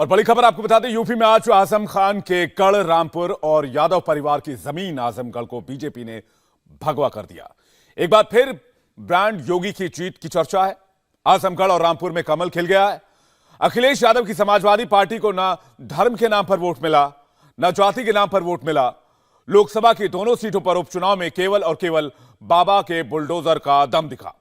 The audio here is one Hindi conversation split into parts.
और बड़ी खबर आपको बता दें, यूपी में आज आजम खान के गढ़ रामपुर और यादव परिवार की जमीन आजमगढ़ को बीजेपी ने भगवा कर दिया। एक बार फिर ब्रांड योगी की जीत की चर्चा है। आजमगढ़ और रामपुर में कमल खिल गया है। अखिलेश यादव की समाजवादी पार्टी को ना धर्म के नाम पर वोट मिला, ना जाति के नाम पर वोट मिला। लोकसभा की दोनों सीटों पर उपचुनाव में केवल और केवल बाबा के बुलडोजर का दम दिखा।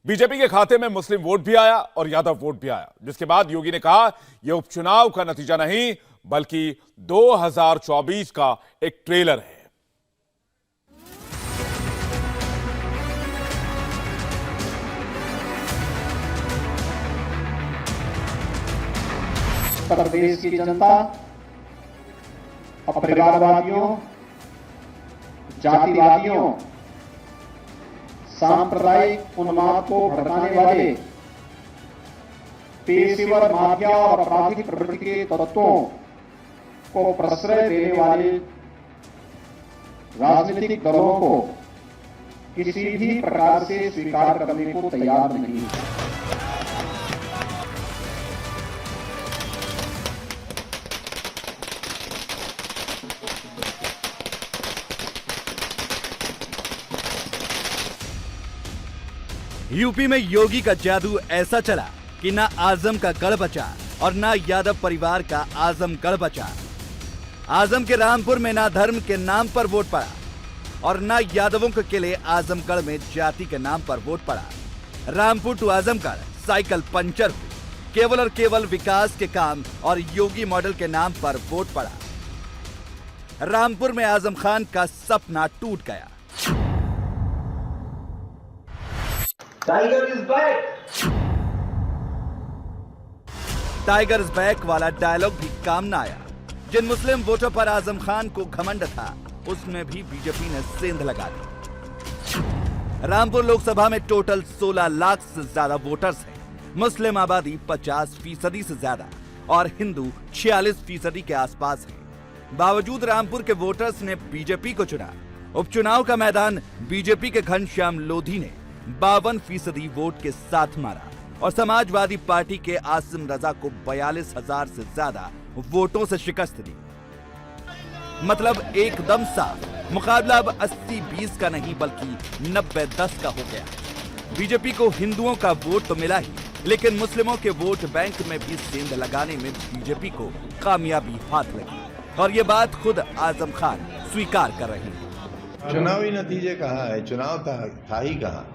बीजेपी के खाते में मुस्लिम वोट भी आया और यादव वोट भी आया, जिसके बाद योगी ने कहा यह उपचुनाव का नतीजा नहीं बल्कि 2024 का एक ट्रेलर है। उत्तर प्रदेश की जनता परिवारवादियों, जातिवादियों, सांप्रदायिक उन्माद को भड़काने वाले पेशेवर माफिया और आपराधिक प्रवृत्ति के तत्वों को प्रश्रय देने वाले राजनीतिक दलों को किसी भी प्रकार से स्वीकार करने को तैयार नहीं है। यूपी में योगी का जादू ऐसा चला कि ना आजम का गढ़ बचा और ना यादव परिवार का आजमगढ़ बचा। आजम के रामपुर में ना धर्म के नाम पर वोट पड़ा और ना यादवों के किले आजमगढ़ में जाति के नाम पर वोट पड़ा। Rampur to Azamgarh cycle puncture हुई। केवल और केवल विकास के काम और योगी मॉडल के नाम पर वोट पड़ा। रामपुर में आजम खान का सपना टूट गया। Tiger is back. Tiger is back वाला डायलॉग भी काम न आया। जिन मुस्लिम वोटों पर आजम खान को घमंड था, उसमें भी बीजेपी ने सेंध लगा दी। रामपुर लोकसभा में टोटल 16 लाख से ज्यादा वोटर्स हैं। मुस्लिम आबादी 50% से ज्यादा और हिंदू 46% के आसपास है। बावजूद रामपुर के वोटर्स ने बीजेपी को चुना। उपचुनाव का मैदान बीजेपी के घनश्याम लोधी ने 52% वोट के साथ मारा और समाजवादी पार्टी के आसिम रजा को 42,000 से ज्यादा वोटों से शिकस्त दी। मतलब एकदम साफ मुकाबला अब 80-20 का नहीं बल्कि 90-10 का हो गया। बीजेपी को हिंदुओं का वोट तो मिला ही, लेकिन मुस्लिमों के वोट बैंक में भी सेंध लगाने में बीजेपी को कामयाबी हाथ लगी और ये बात खुद आजम खान स्वीकार कर रहे हैं। चुनावी नतीजे कहाँ है? चुनाव था ही कहाँ?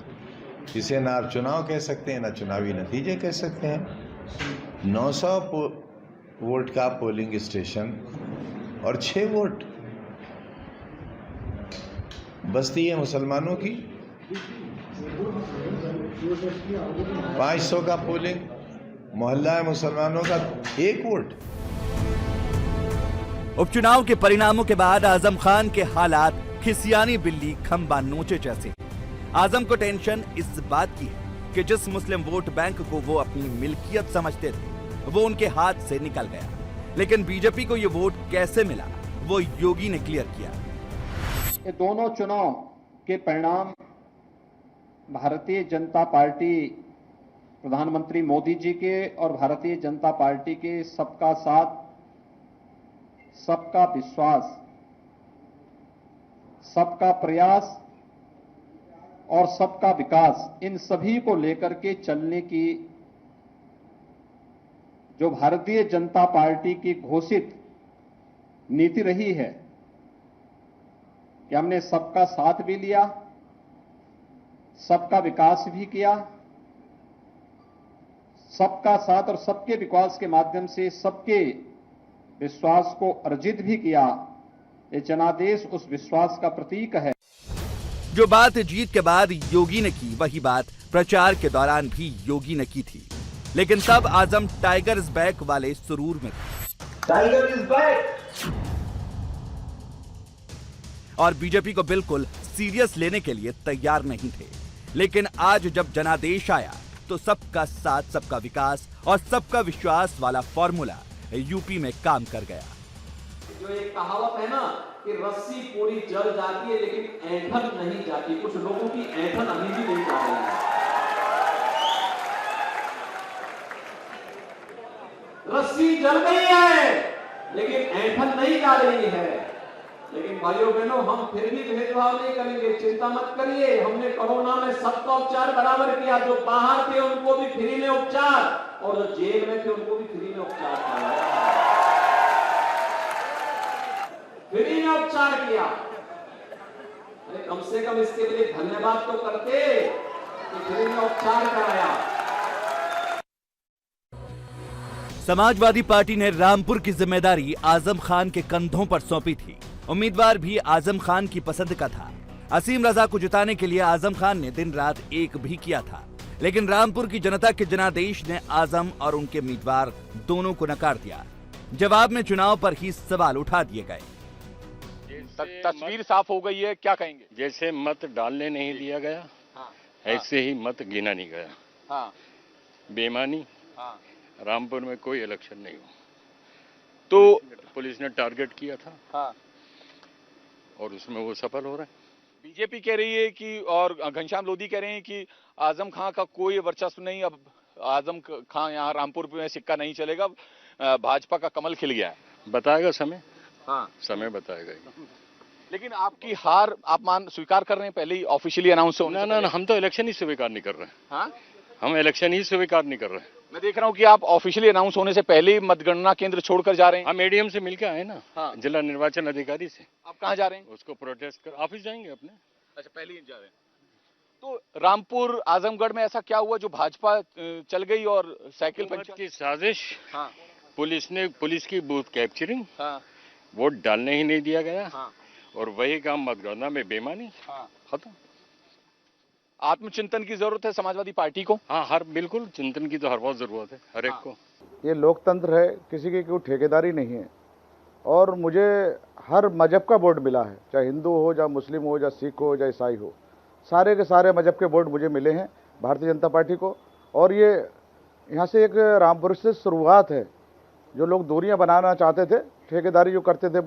इसे ना आप चुनाव कह सकते हैं ना चुनावी नतीजे कह सकते हैं। 900 वोट का पोलिंग स्टेशन और 6 वोट बस्ती है मुसलमानों की। 500 का पोलिंग मोहल्ला है मुसलमानों का, 1 वोट। उपचुनाव के परिणामों के बाद आजम खान के हालात खिसियानी बिल्ली खंबा नोचे जैसे। आजम को टेंशन इस बात की है कि जिस मुस्लिम वोट बैंक को वो अपनी मिल्कियत समझते थे, वो उनके हाथ से निकल गया। लेकिन बीजेपी को ये वोट कैसे मिला, वो योगी ने क्लियर किया। ये दोनों चुनाव के परिणाम भारतीय जनता पार्टी, प्रधानमंत्री मोदी जी के और भारतीय जनता पार्टी के सबका साथ, सबका विश्वास, सबका प्रयास और सबका विकास, इन सभी को लेकर के चलने की जो भारतीय जनता पार्टी की घोषित नीति रही है कि हमने सबका साथ भी लिया, सबका विकास भी किया, सबका साथ और सबके विकास के माध्यम से सबके विश्वास को अर्जित भी किया। ये जनादेश उस विश्वास का प्रतीक है। जो बात जीत के बाद योगी ने की, वही बात प्रचार के दौरान भी योगी ने की थी। लेकिन तब आजम टाइगर इज बैक वाले सुरूर में थे। Tiger is back. और बीजेपी को बिल्कुल सीरियस लेने के लिए तैयार नहीं थे। लेकिन आज जब जनादेश आया तो सबका साथ, सबका विकास और सबका विश्वास वाला फॉर्मूला यूपी में काम कर गया। जो एक कहावत है ना कि रस्सी पूरी जल जाती है लेकिन ऐंठन नहीं जाती, कुछ लोगों की ऐंठन अभी भी नहीं जा रही है। रस्सी जल गई है लेकिन ऐंठन नहीं जा रही है। लेकिन भाइयों बहनों, हम फिर भी भेदभाव नहीं करेंगे, चिंता मत करिए। हमने कोरोना में सबका उपचार बराबर किया। जो बाहर थे उनको भी फ्री में उपचार, और जो जेल में थे उनको भी फ्री में उपचार कराया, फ्री में उपचार किया। अरे कम से कम इसके लिए धन्यवाद तो करते कि फ्री में उपचार कराया। समाजवादी पार्टी ने रामपुर की जिम्मेदारी आजम खान के कंधों पर सौंपी थी। उम्मीदवार भी आजम खान की पसंद का था। असीम रजा को जिताने के लिए आजम खान ने दिन रात एक भी किया था, लेकिन रामपुर की जनता के जनादेश ने आजम और उनके उम्मीदवार दोनों को नकार दिया। जवाब में चुनाव पर ही सवाल उठा दिए गए। तस्वीर साफ हो गई है, क्या कहेंगे? जैसे मत डालने नहीं दिया गया, ऐसे ही मत गिना नहीं गया। हाँ, बेईमानी, हाँ। रामपुर में कोई इलेक्शन नहीं हुआ। तो पुलिस ने टारगेट किया था, हाँ। और उसमें वो सफल हो रहा है। बीजेपी कह रही है कि, और घनश्याम लोधी कह रहे हैं कि आजम खां का कोई वर्चस्व नहीं, अब आजम खां यहाँ रामपुर में सिक्का नहीं चलेगा, भाजपा का कमल खिल गया है। बताएगा समय, हाँ, समय बताएगा। लेकिन आपकी हार आप स्वीकार कर रहे हैं पहले ही ऑफिशियली अनाउंस होने? ना, हम तो इलेक्शन ही स्वीकार नहीं कर रहे हैं। हाँ? हम इलेक्शन ही स्वीकार नहीं कर रहे हैं। मैं देख रहा हूँ कि आप ऑफिशियली अनाउंस होने से पहले ही मतगणना केंद्र छोड़कर जा रहे हैं। हम एडीएम से मिलकर आए ना, हाँ। जिला निर्वाचन अधिकारी से। आप कहाँ जा रहे हैं? उसको प्रोटेस्ट कर ऑफिस जाएंगे अपने। अच्छा, पहले ही जा रहे हैं। तो रामपुर आजमगढ़ में ऐसा क्या हुआ जो भाजपा चल गई और साइकिल पंचर की साजिश? हाँ, पुलिस की बूथ कैप्चरिंग, हाँ, वोट डालने ही नहीं दिया गया, हाँ, और वही काम मतगणना में बेईमानी, हाँ। खत्म। आत्मचिंतन की जरूरत है समाजवादी पार्टी को। हाँ, हर बिल्कुल चिंतन की तो हर बहुत जरूरत है, हर एक को। ये लोकतंत्र है, किसी की कोई ठेकेदारी नहीं है। और मुझे हर मजहब का वोट मिला है, चाहे हिंदू हो, चाहे मुस्लिम हो, चाहे सिख हो, चाहे ईसाई हो, सारे के सारे मजहब के वोट मुझे मिले हैं भारतीय जनता पार्टी को। और ये यहाँ से एक रामपुर से शुरुआत है। जो लोग दूरियां बनाना चाहते थे, ठेकेदारी जो करते थे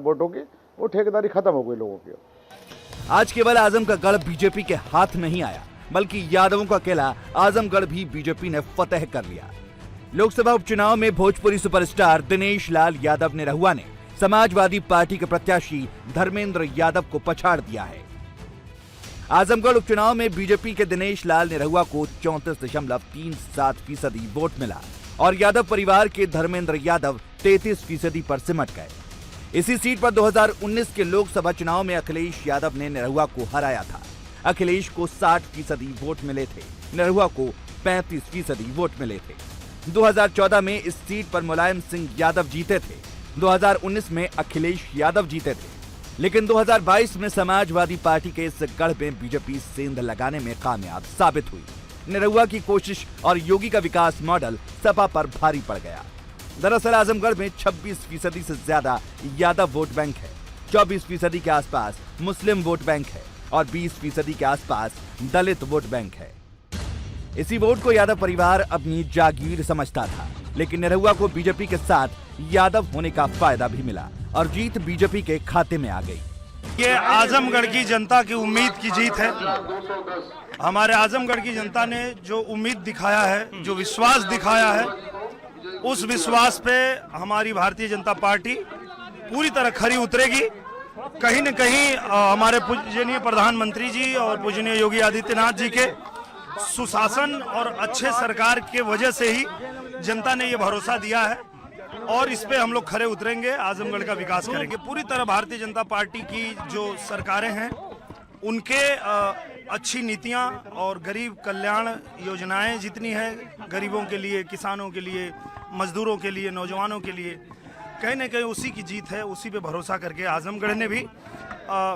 वोटों की, वो ठेकेदारी खत्म हो गई लोगों की। आज केवल आजम का गढ़ बीजेपी के हाथ नहीं आया, बल्कि यादवों का किला आजमगढ़ भी बीजेपी ने फतेह कर लिया। लोकसभा उपचुनाव में भोजपुरी सुपरस्टार दिनेश लाल यादव निरहुआ ने समाजवादी पार्टी के प्रत्याशी धर्मेंद्र यादव को पछाड़ दिया है। आजमगढ़ उपचुनाव में बीजेपी के दिनेश लाल निरहुआ को 34.37% वोट मिला और यादव परिवार के धर्मेंद्र यादव 33% पर सिमट गए। इसी सीट पर 2019 के लोकसभा चुनाव में अखिलेश यादव ने निरहुआ को हराया था। अखिलेश को 60% वोट मिले थे, निरहुआ को 35% वोट मिले थे। 2014 में इस सीट पर मुलायम सिंह यादव जीते थे, 2019 में अखिलेश यादव जीते थे, लेकिन 2022 में समाजवादी पार्टी के इस गढ़ में बीजेपी सेंध लगाने में कामयाब साबित हुई। निरहुआ की कोशिश और योगी का विकास मॉडल सपा पर भारी पड़ गया। दरअसल आजमगढ़ में 26% से ज्यादा यादव वोट बैंक है, 24% के आसपास मुस्लिम वोट बैंक है और 20% के आसपास दलित वोट बैंक है। इसी वोट को यादव परिवार अपनी जागीर समझता था, लेकिन निरहुआ को बीजेपी के साथ यादव होने का फायदा भी मिला और जीत बीजेपी के खाते में आ गई। ये आजमगढ़ की जनता की उम्मीद की जीत है। हमारे आजमगढ़ की जनता ने जो उम्मीद दिखाया है, जो विश्वास दिखाया है, उस विश्वास पे हमारी भारतीय जनता पार्टी पूरी तरह खरी उतरेगी। कहीं न कहीं हमारे पूजनीय प्रधानमंत्री जी और पूजनीय योगी आदित्यनाथ जी के सुशासन और अच्छे सरकार के वजह से ही जनता ने ये भरोसा दिया है और इस पे हम लोग खरे उतरेंगे, आजमगढ़ का विकास करेंगे। पूरी तरह भारतीय जनता पार्टी की जो सरकारें हैं उनके अच्छी नीतियां और गरीब कल्याण योजनाएं जितनी हैं, गरीबों के लिए, किसानों के लिए, मजदूरों के लिए, नौजवानों के लिए, कहीं न कहीं उसी की जीत है। उसी पे भरोसा करके आजमगढ़ ने भी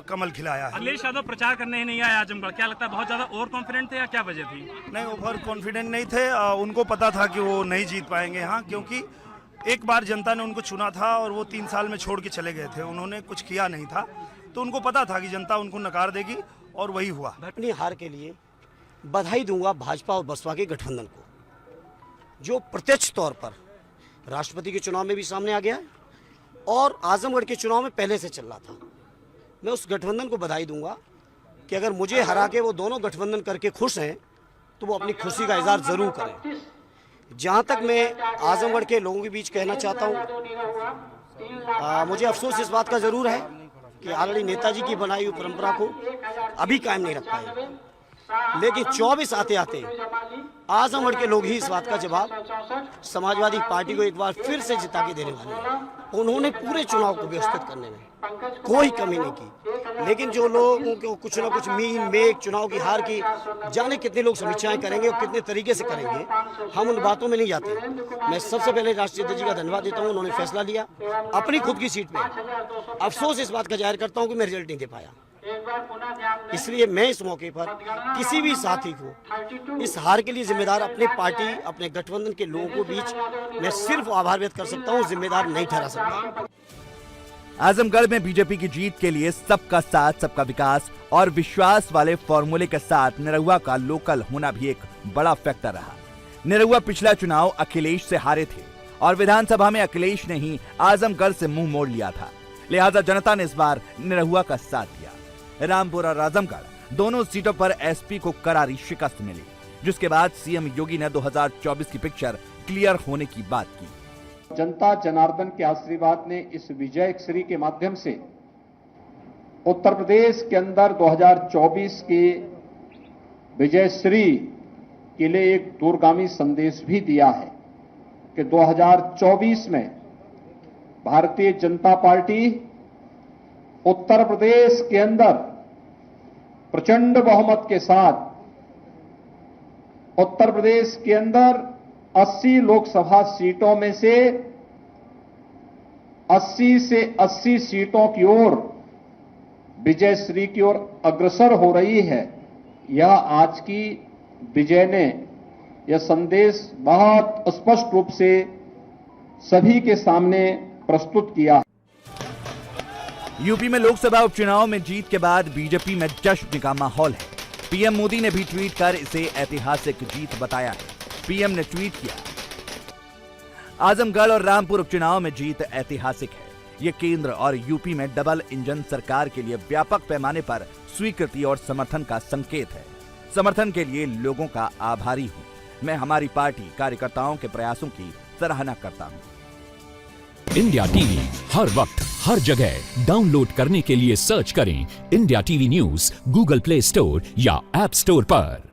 कमल खिलाया है। अखिलेश यादव प्रचार करने ही नहीं आए आजमगढ़, क्या लगता है बहुत ज्यादा ओवर कॉन्फिडेंट थे या क्या वजह थी? नहीं, ओवर कॉन्फिडेंट नहीं थे। उनको पता था कि वो नहीं जीत पाएंगे यहाँ, क्योंकि एक बार जनता ने उनको चुना था और वो 3 साल में छोड़ के चले गए थे, उन्होंने कुछ किया नहीं था, तो उनको पता था कि जनता उनको नकार देगी और वही हुआ। अपनी हार के लिए बधाई दूंगा भाजपा और बसपा के गठबंधन को, जो प्रत्यक्ष तौर पर राष्ट्रपति के चुनाव में भी सामने आ गया है और आजमगढ़ के चुनाव में पहले से चल रहा था। मैं उस गठबंधन को बधाई दूंगा कि अगर मुझे हरा के वो दोनों गठबंधन करके खुश हैं तो वो अपनी खुशी का इजहार जरूर करें। जहां तक मैं आजमगढ़ के लोगों के बीच कहना चाहता हूं, मुझे अफसोस इस बात का जरूर है कि ऑलरेडी नेताजी की बनाई हुई परंपरा को अभी कायम नहीं रख पाए, लेकिन 24 आते आते आजमगढ़ के लोग ही इस बात का जवाब समाजवादी पार्टी को एक बार फिर से जिता के देने वाले हैं। उन्होंने पूरे चुनाव को व्यवस्थित करने में कोई कमी नहीं की, लेकिन जो लोगों को कुछ ना कुछ मीन मेघ चुनाव की हार की जाने कितने लोग समीक्षाएं करेंगे और कितने तरीके से करेंगे, हम उन बातों में नहीं जाते। मैं सबसे पहले राष्ट्रीय अध्यक्ष जी का धन्यवाद देता हूं, उन्होंने फैसला लिया अपनी खुद की सीट पे। अफसोस इस बात का जाहिर करता हूं कि मैं रिजल्ट नहीं दे पाया, इसलिए मैं इस मौके पर किसी भी साथी को इस हार के लिए जिम्मेदार अपने पार्टी अपने गठबंधन के लोगों को बीच मैं सिर्फ आभार व्यक्त कर सकता हूं, जिम्मेदार नहीं ठहरा सकता। आजमगढ़ में बीजेपी की जीत के लिए सबका साथ सबका विकास और विश्वास वाले फॉर्मूले के साथ निरहुआ का लोकल होना भी एक बड़ा फैक्टर रहा। निरहुआ पिछला चुनाव अखिलेश से हारे थे और विधानसभा में अखिलेश ने ही आजमगढ़ से मुंह मोड़ लिया था, लिहाजा जनता ने इस बार निरहुआ का साथ दिया। रामपुर और आजमगढ़ दोनों सीटों पर एसपी को करारी शिकस्त मिली, जिसके बाद सीएम योगी ने 2024 की पिक्चर क्लियर होने की बात की। जनता जनार्दन के आशीर्वाद ने इस विजय श्री के माध्यम से उत्तर प्रदेश के अंदर 2024 के विजय श्री के लिए एक दूरगामी संदेश भी दिया है कि 2024 में भारतीय जनता पार्टी उत्तर प्रदेश के अंदर प्रचंड बहुमत के साथ उत्तर प्रदेश के अंदर 80 लोकसभा सीटों में से 80 सीटों की ओर विजय श्री की ओर अग्रसर हो रही है। यह आज की विजय ने यह संदेश बहुत स्पष्ट रूप से सभी के सामने प्रस्तुत किया। यूपी में लोकसभा उपचुनाव में जीत के बाद बीजेपी में जश्न का माहौल है। पीएम मोदी ने भी ट्वीट कर इसे ऐतिहासिक जीत बताया है। पीएम ने ट्वीट किया, आजमगढ़ और रामपुर उपचुनाव में जीत ऐतिहासिक है। ये केंद्र और यूपी में डबल इंजन सरकार के लिए व्यापक पैमाने पर स्वीकृति और समर्थन का संकेत है। समर्थन के लिए लोगों का आभारी हूं। मैं हमारी पार्टी कार्यकर्ताओं के प्रयासों की सराहना करता हूं। इंडिया टीवी हर वक्त हर जगह डाउनलोड करने के लिए सर्च करें India TV news Google play store या ऐप स्टोर पर।